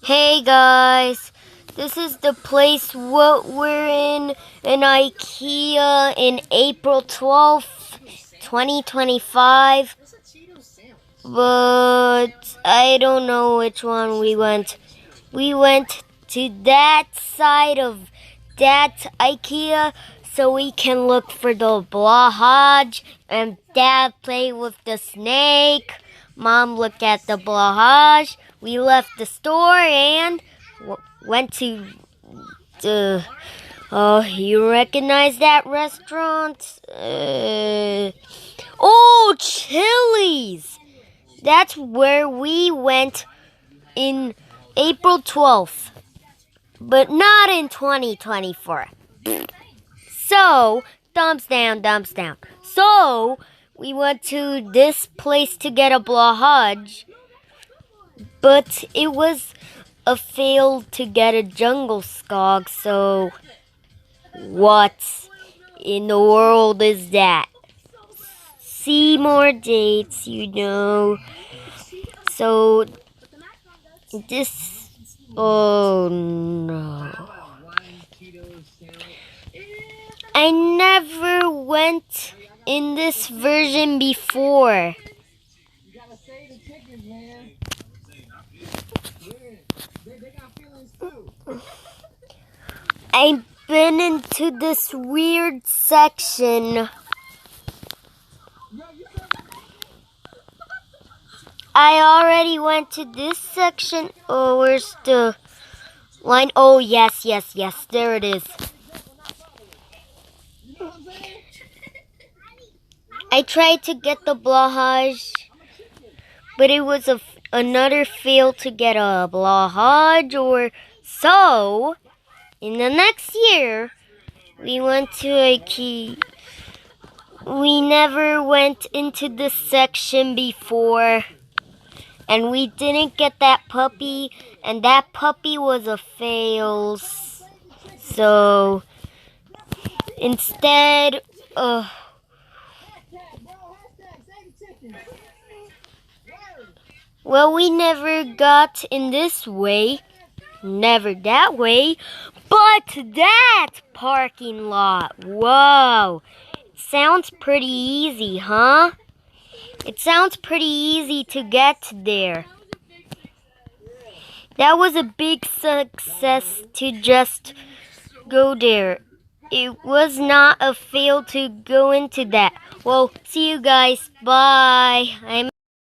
Hey guys, this is the place what we're in IKEA in April 12th, 2025. But I don't know which one we went. We went to that side of that IKEA so we can look for the blahaj, and Dad played with the snake. Mom looked at the blahaj. We left the store and went to the. Oh, you recognize that restaurant? Oh, Chili's! That's where we went in April 12th, but not in 2024. So, thumbs down, thumbs down. So, we went to this place to get a blahaj, but it was a fail to get a jungle skog, so what in the world is that? See more dates, So, oh no. I never went in this version before. I've been into this weird section. I already went to this section. Oh, where's the line? Oh, yes, there it is. I tried to get the blahaj, but it was another fail to get a blahaj, or so. In the next year, we went to IKEA. We never went into this section before, and we didn't get that puppy, and that puppy was a fail. So instead, well, we never got in this way, never that way, but that parking lot. Whoa, it sounds pretty easy, huh? It sounds pretty easy to get there. That was a big success to just go there. It was not a fail to go into that. Well, see you guys. Bye.